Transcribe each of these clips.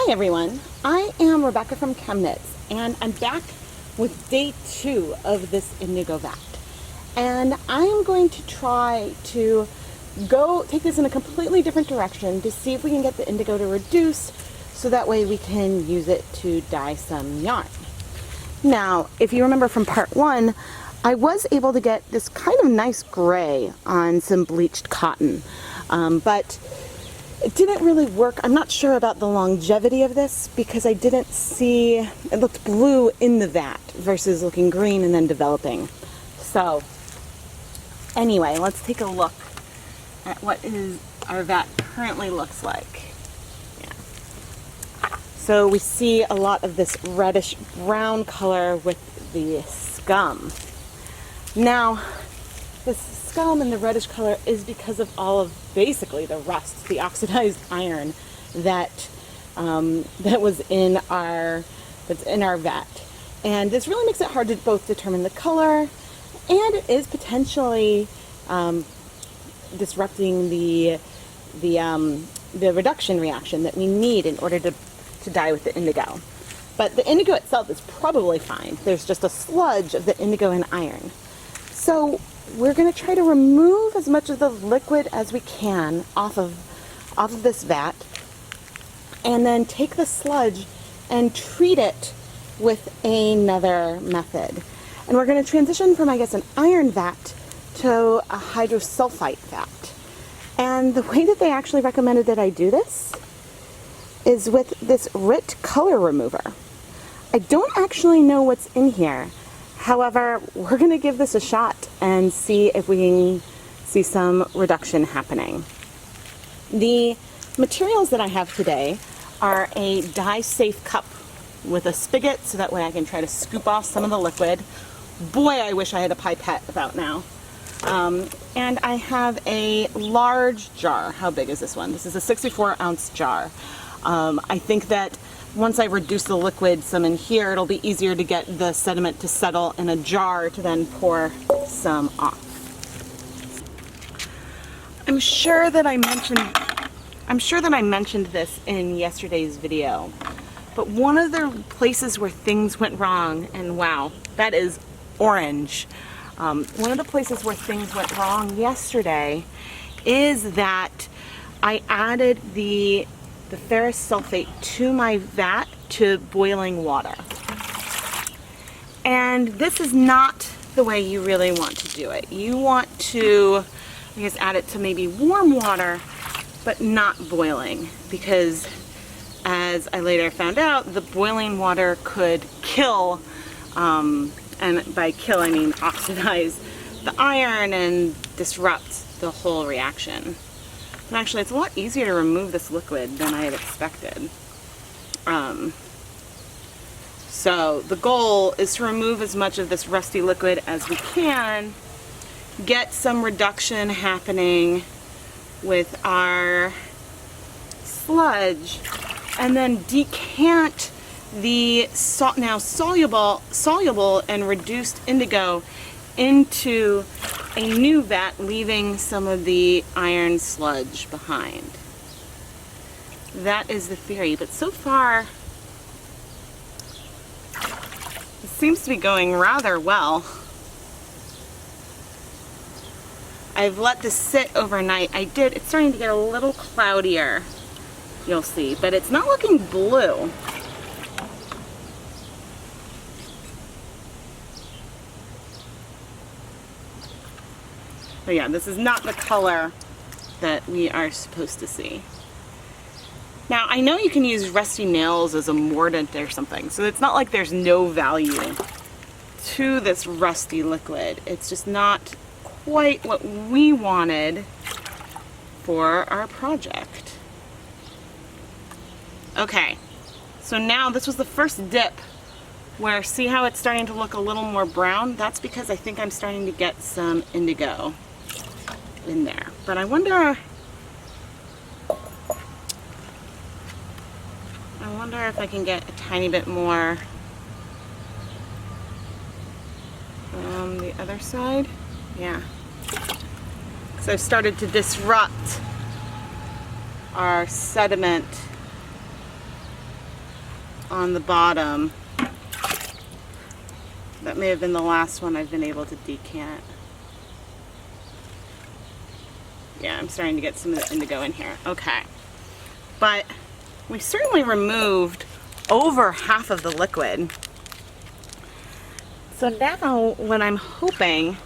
Hi everyone, I am Rebecca from ChemKnits, and I'm back with day 2 of this Indigo Vat. And I am going to try to take this in a completely different direction to see if we can get the indigo to reduce so that way we can use it to dye some yarn. Now, if you remember from part 1, I was able to get this kind of nice gray on some bleached cotton, but it didn't really work. I'm not sure about the longevity of this because I didn't see, it looked blue in the vat versus looking green and then developing. So anyway, let's take a look at what our vat currently looks like. Yeah. So we see a lot of this reddish brown color with the scum. Now, this scum and the reddish color is because of all of basically the rust, the oxidized iron that was in our vat. And this really makes it hard to both determine the color, and it is potentially disrupting the reduction reaction that we need in order to dye with the indigo. But the indigo itself is probably fine. There's just a sludge of the indigo and iron. So we're going to try to remove as much of the liquid as we can off of this vat, and then take the sludge and treat it with another method. And we're going to transition from, I guess, an iron vat to a hydrosulfite vat. And the way that they actually recommended that I do this is with this RIT color remover. I don't actually know what's in here. However, we're going to give this a shot and see if we can see some reduction happening. The materials that I have today are a dye-safe cup with a spigot, so that way I can try to scoop off some of the liquid. Boy, I wish I had a pipette about now. And I have a large jar. How big is this one? This is a 64-ounce jar. I think that once I reduce the liquid some in here, it'll be easier to get the sediment to settle in a jar to then pour some off. I'm sure that I mentioned this in yesterday's video, but one of the places where things went wrong, and wow, that is orange. One of the places where things went wrong yesterday is that I added the ferrous sulfate to my vat to boiling water. And this is not the way you really want to do it. You want to, I guess, add it to maybe warm water, but not boiling, because as I later found out, the boiling water could kill, and by kill I mean oxidize the iron and disrupt the whole reaction. And actually, it's a lot easier to remove this liquid than I had expected. So the goal is to remove as much of this rusty liquid as we can, get some reduction happening with our sludge, and then decant the now soluble and reduced indigo into a new vat, leaving some of the iron sludge behind. That is the theory, but so far it seems to be going rather well. I've let this sit overnight. It's starting to get a little cloudier, you'll see, but it's not looking blue. But yeah, this is not the color that we are supposed to see. Now, I know you can use rusty nails as a mordant or something, so it's not like there's no value to this rusty liquid. It's just not quite what we wanted for our project. Okay, so now this was the first dip where, see how it's starting to look a little more brown? That's because I think I'm starting to get some indigo in there. But I wonder if I can get a tiny bit more from the other side. Yeah. So I've started to disrupt our sediment on the bottom. That may have been the last one I've been able to decant. Yeah, I'm starting to get some of the indigo in here. Okay. But we certainly removed over half of the liquid. So now what I'm hoping,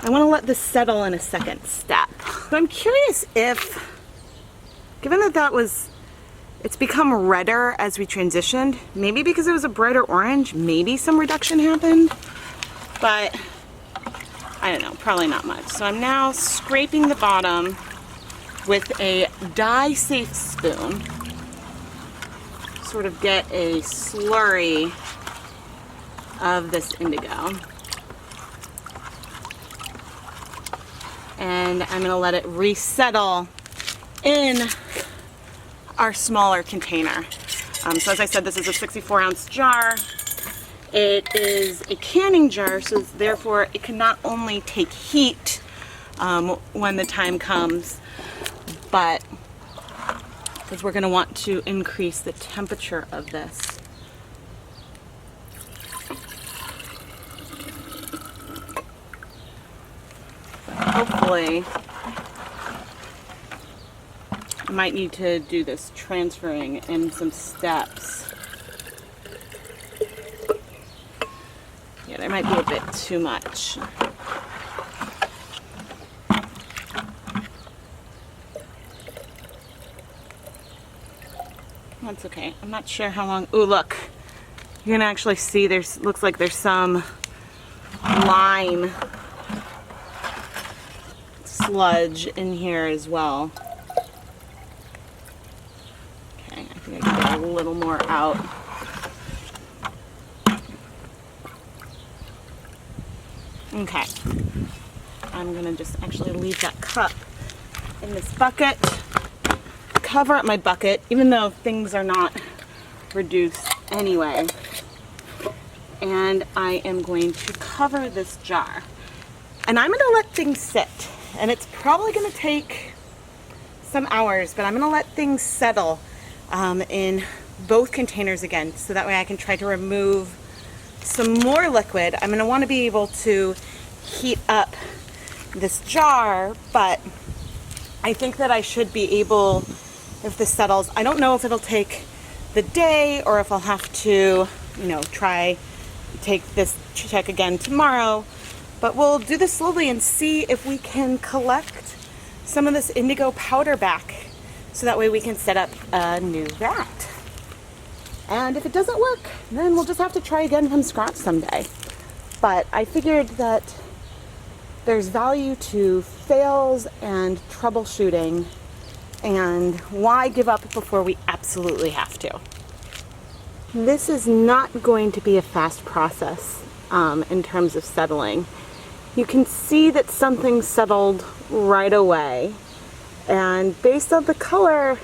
I want to let this settle in a second step. So I'm curious if, given that it's become redder as we transitioned, maybe because it was a brighter orange, maybe some reduction happened, but I don't know, probably not much. So I'm now scraping the bottom with a dye-safe spoon, sort of get a slurry of this indigo. And I'm gonna let it resettle in our smaller container. So as I said, this is a 64-ounce jar. It is a canning jar, so therefore it can not only take heat when the time comes, but because we're going to want to increase the temperature of this. Hopefully, I might need to do this transferring in some steps. Yeah, there might be a bit too much. That's okay. I'm not sure how long. Ooh, look. You can actually see looks like there's some lime sludge in here as well. Okay, I think I can get a little more out. Okay. I'm gonna just actually leave that cup in this bucket. Cover up my bucket, even though things are not reduced anyway. And I am going to cover this jar. And I'm gonna let things sit. And it's probably gonna take some hours, but I'm gonna let things settle in both containers again, so that way I can try to remove some more liquid. I'm gonna wanna be able to heat up this jar, but I think that I should be able, if this settles, I don't know if it'll take the day or if I'll have to, try take this check again tomorrow, but we'll do this slowly and see if we can collect some of this indigo powder back, so that way we can set up a new vat. And if it doesn't work, then we'll just have to try again from scratch someday. But I figured that there's value to fails and troubleshooting, and why give up before we absolutely have to? This is not going to be a fast process in terms of settling. You can see that something settled right away, and based on the color,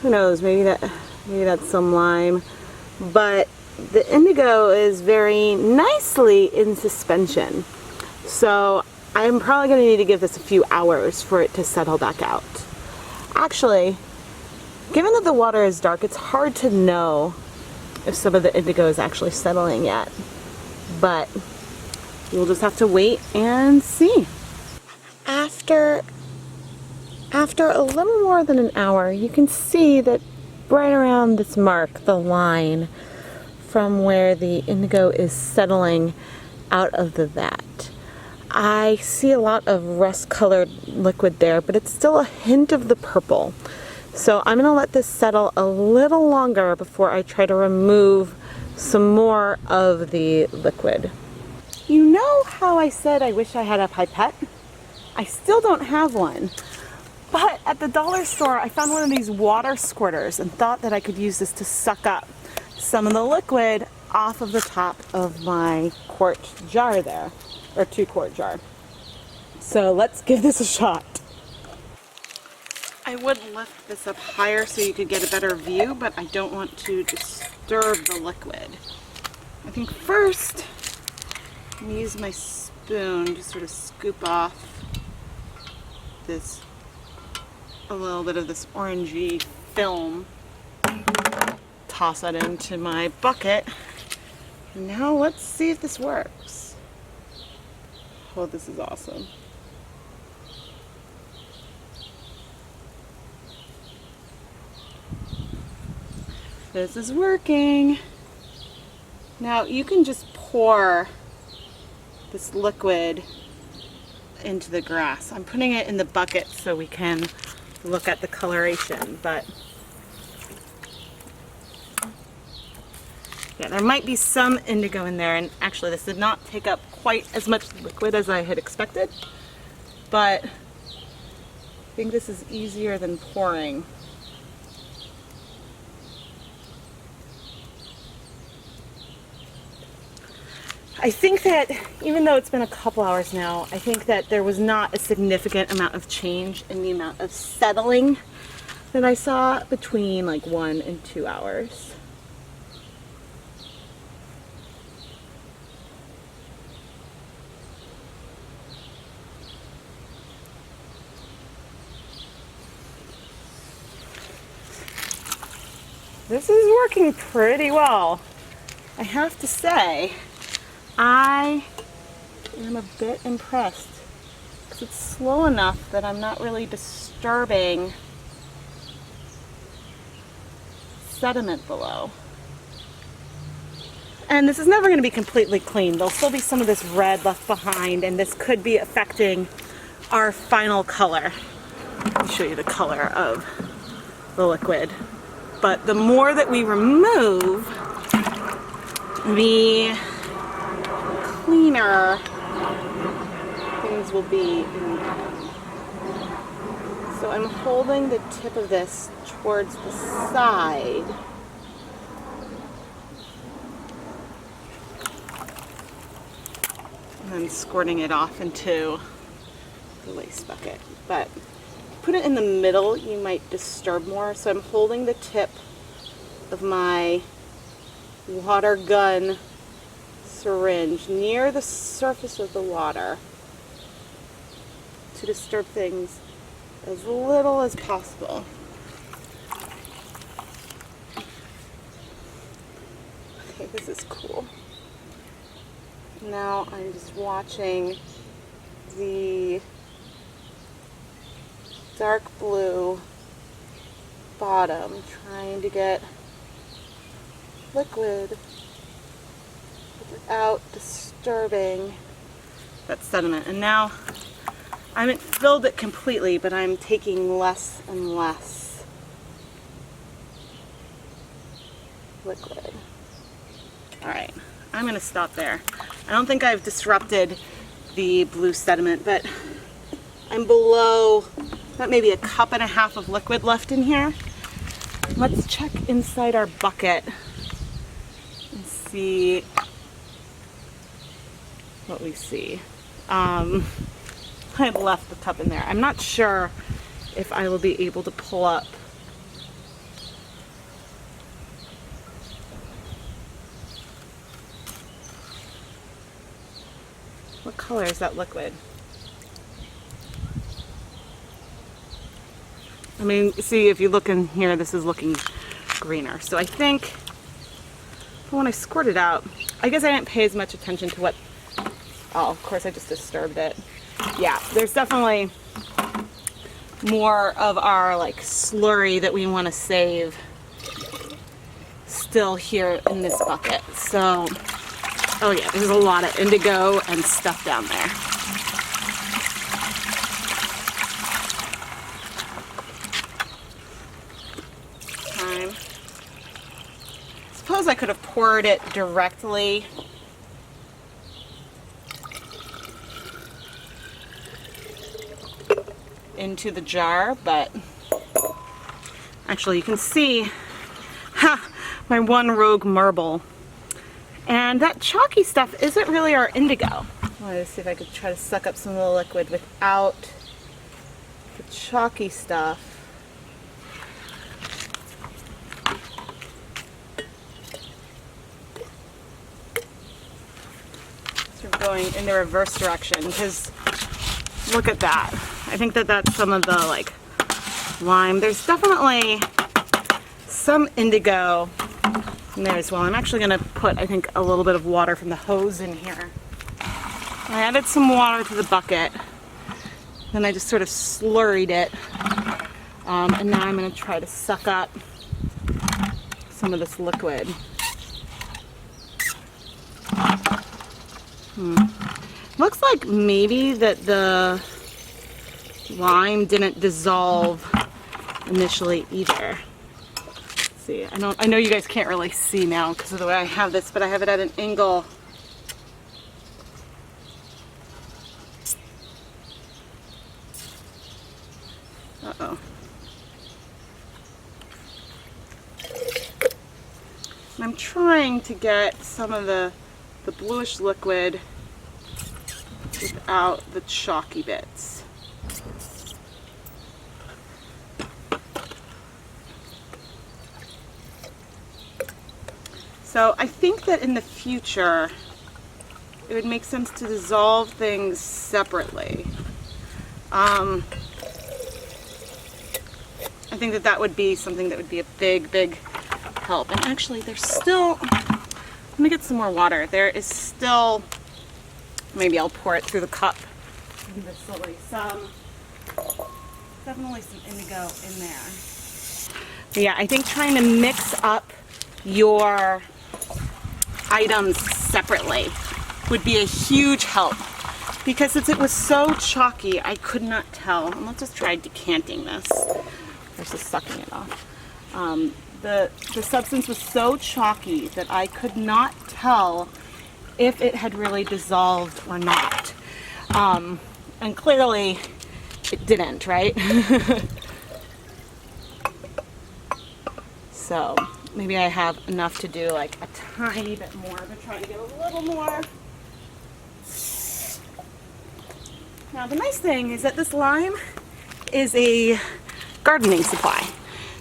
who knows, maybe that's some lime, but the indigo is very nicely in suspension. So I'm probably going to need to give this a few hours for it to settle back out. Actually, given that the water is dark, it's hard to know if some of the indigo is actually settling yet. But we'll just have to wait and see. After a little more than an hour, you can see that right around this mark, the line from where the indigo is settling out of the vat, I see a lot of rust-colored liquid there, but it's still a hint of the purple. So I'm going to let this settle a little longer before I try to remove some more of the liquid. You know how I said I wish I had a pipette? I still don't have one. But at the dollar store, I found one of these water squirters and thought that I could use this to suck up some of the liquid off of the top of my quart jar there, or 2-quart jar. So let's give this a shot. I would lift this up higher so you could get a better view, but I don't want to disturb the liquid. I think first, I'm going to use my spoon to sort of scoop off a little bit of this orangey film. toss that into my bucket. Now let's see if this works. Oh, this is awesome. This is working. Now you can just pour this liquid into the grass. I'm putting it in the bucket so we can look at the coloration, but yeah, there might be some indigo in there, and actually this did not take up quite as much liquid as I had expected, but I think this is easier than pouring. I think that even though it's been a couple hours now, I think that there was not a significant amount of change in the amount of settling that I saw between like 1 and 2 hours. This is working pretty well. I have to say, I am a bit impressed because it's slow enough that I'm not really disturbing sediment below. And this is never going to be completely clean. There'll still be some of this red left behind, and this could be affecting our final color. Let me show you the color of the liquid. But the more that we remove, the cleaner things will be in the end. So I'm holding the tip of this towards the side. And then squirting it off into the lace bucket. But put it in the middle, you might disturb more. So I'm holding the tip of my water gun syringe near the surface of the water to disturb things as little as possible. Okay, this is cool. Now I'm just watching the dark blue bottom, trying to get liquid without disturbing that sediment. And now I haven't filled it completely, but I'm taking less and less liquid. Alright, I'm going to stop there. I don't think I've disrupted the blue sediment, but I'm below about maybe a cup and a half of liquid left in here. Let's check inside our bucket and see what we see. I've left the cup in there. I'm not sure if I will be able to pull up what color is that liquid. I mean, see, if you look in here, this is looking greener. So I think when I squirt it out, I guess I didn't pay as much attention to what, oh, of course I just disturbed it. Yeah, there's definitely more of our like slurry that we want to save still here in this bucket. So, oh yeah, there's a lot of indigo and stuff down there. Suppose I could have poured it directly into the jar, but actually you can see my one rogue marble. And that chalky stuff isn't really our indigo. I wanted to see if I could try to suck up some of the liquid without the chalky stuff. Going in the reverse direction, because look at that. I think that that's some of the like lime. There's definitely some indigo in there as well. I'm actually going to put, I think, a little bit of water from the hose in here. I added some water to the bucket, then I just sort of slurried it, and now I'm going to try to suck up some of this liquid. Looks like maybe that the lime didn't dissolve initially either. Let's see, I know you guys can't really see now because of the way I have this, but I have it at an angle. Uh-oh. I'm trying to get some of the bluish liquid without the chalky bits. So I think that in the future it would make sense to dissolve things separately. I think that would be something that would be a big help. And actually there's still, let me get some more water. There is still, maybe I'll pour it through the cup. There's still definitely some indigo in there. But yeah, I think trying to mix up your items separately would be a huge help, because since it was so chalky, I could not tell. And let's just try decanting this versus sucking it off. The substance was so chalky that I could not tell if it had really dissolved or not. And clearly it didn't, right? So maybe I have enough to do like a tiny bit more, but try to get a little more. Now the nice thing is that this lime is a gardening supply.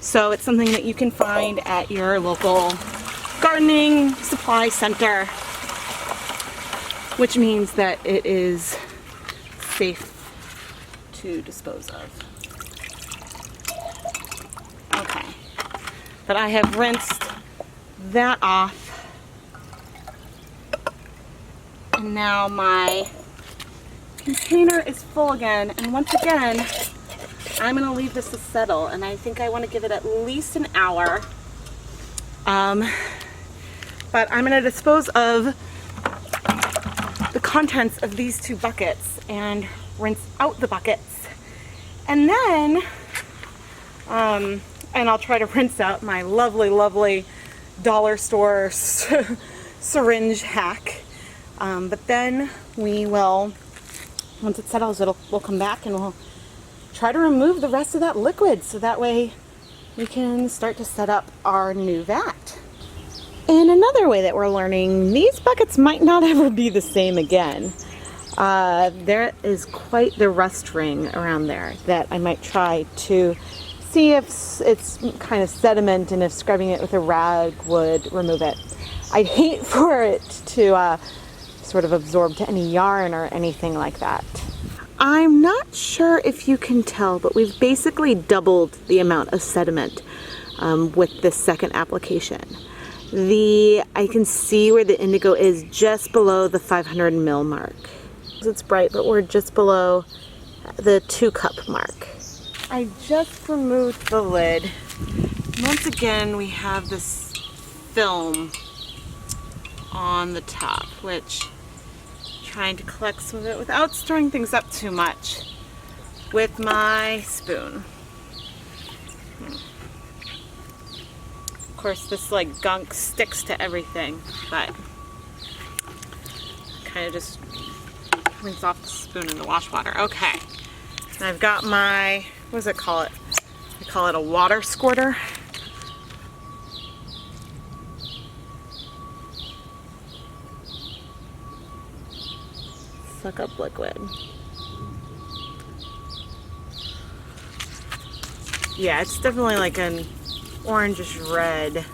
So it's something that you can find at your local gardening supply center, which means that it is safe to dispose of. Okay, but I have rinsed that off, and now my container is full again, and once again I'm going to leave this to settle, and I think I want to give it at least an hour. But I'm going to dispose of the contents of these two buckets and rinse out the buckets. And then, and I'll try to rinse out my lovely dollar store syringe hack. But then we will, once it settles, we'll come back and we'll try to remove the rest of that liquid, so that way we can start to set up our new vat. And another way that we're learning, these buckets might not ever be the same again. There is quite the rust ring around there that I might try to see if it's kind of sediment, and if scrubbing it with a rag would remove it. I'd hate for it to sort of absorb to any yarn or anything like that. I'm not sure if you can tell, but we've basically doubled the amount of sediment with this second application. I can see where the indigo is just below the 500 ml mark. It's bright, but we're just below the 2 cup mark. I just removed the lid. Once again, we have this film on the top, which trying to collect some of it without stirring things up too much with my spoon. Of course, this like gunk sticks to everything, but kind of just rinse off the spoon in the wash water. Okay, and I've got my, what does it call it? I call it a water squirter. Suck up liquid. Yeah, it's definitely like an orangish red.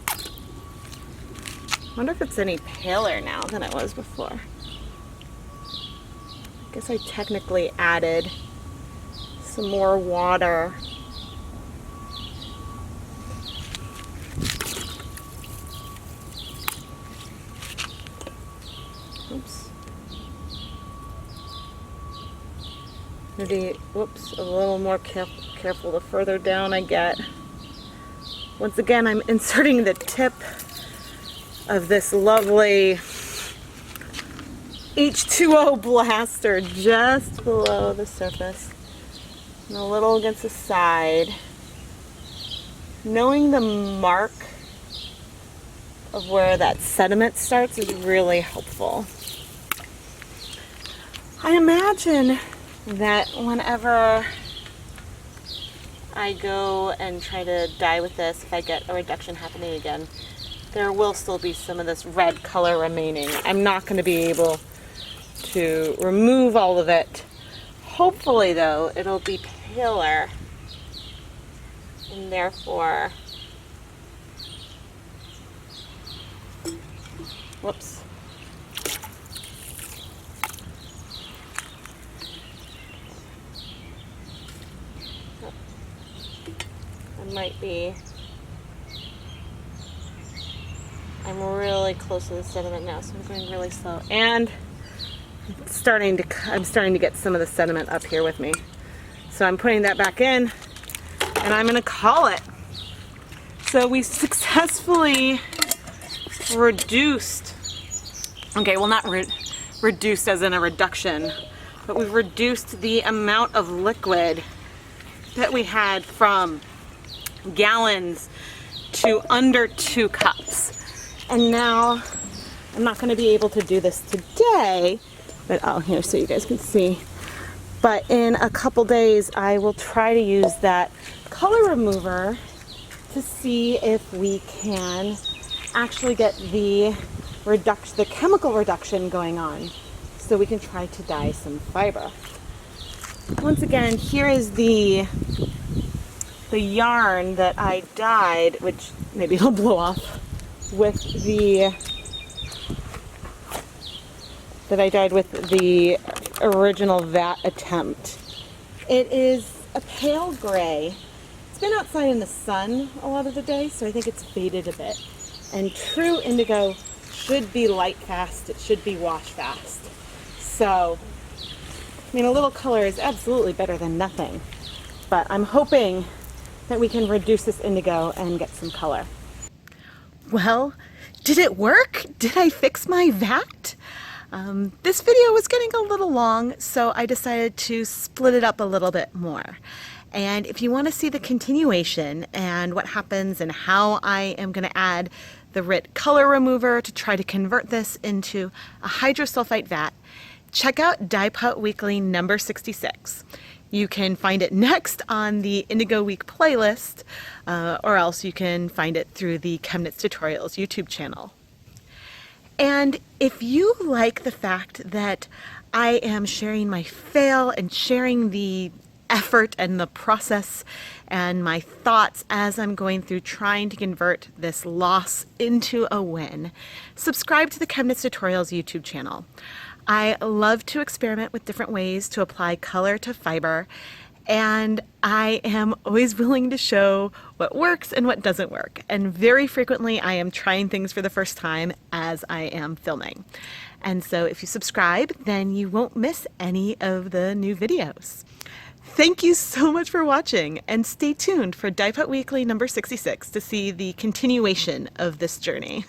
I wonder if it's any paler now than it was before. I guess I technically added some more water. Maybe, whoops, a little more careful the further down I get. Once again, I'm inserting the tip of this lovely H2O blaster just below the surface and a little against the side. Knowing the mark of where that sediment starts is really helpful. I imagine that whenever I go and try to dye with this, if I get a reduction happening again, there will still be some of this red color remaining. I'm not going to be able to remove all of it. Hopefully though, it'll be paler and therefore, whoops. I'm really close to the sediment now, so I'm going really slow. And I'm starting to get some of the sediment up here with me. So I'm putting that back in, and I'm gonna call it. So we successfully reduced, okay, well not reduced as in a reduction, but we've reduced the amount of liquid that we had from gallons to under 2 cups. And now I'm not going to be able to do this today, but here so you guys can see. But in a couple days I will try to use that color remover to see if we can actually get the chemical reduction going on, so we can try to dye some fiber. Once again, here is the yarn that I dyed, which maybe it'll blow off, with the original vat attempt. It is a pale gray. It's been outside in the sun a lot of the day, so I think it's faded a bit. And true indigo should be light fast, it should be wash fast. So, I mean, a little color is absolutely better than nothing. But I'm hoping that we can reduce this indigo and get some color. Well, did it work? Did I fix my vat? This video was getting a little long, so I decided to split it up a little bit more. And if you want to see the continuation and what happens and how I am going to add the RIT color remover to try to convert this into a hydrosulfite vat, check out Dye Pot Weekly number 66. You can find it next on the Indigo Week playlist, or else you can find it through the ChemKnits Tutorials YouTube channel. And if you like the fact that I am sharing my fail and sharing the effort and the process and my thoughts as I'm going through trying to convert this loss into a win, subscribe to the ChemKnits Tutorials YouTube channel. I love to experiment with different ways to apply color to fiber, and I am always willing to show what works and what doesn't work. And very frequently I am trying things for the first time as I am filming. And so if you subscribe, then you won't miss any of the new videos. Thank you so much for watching, and stay tuned for Dye Pot Weekly number 66 to see the continuation of this journey.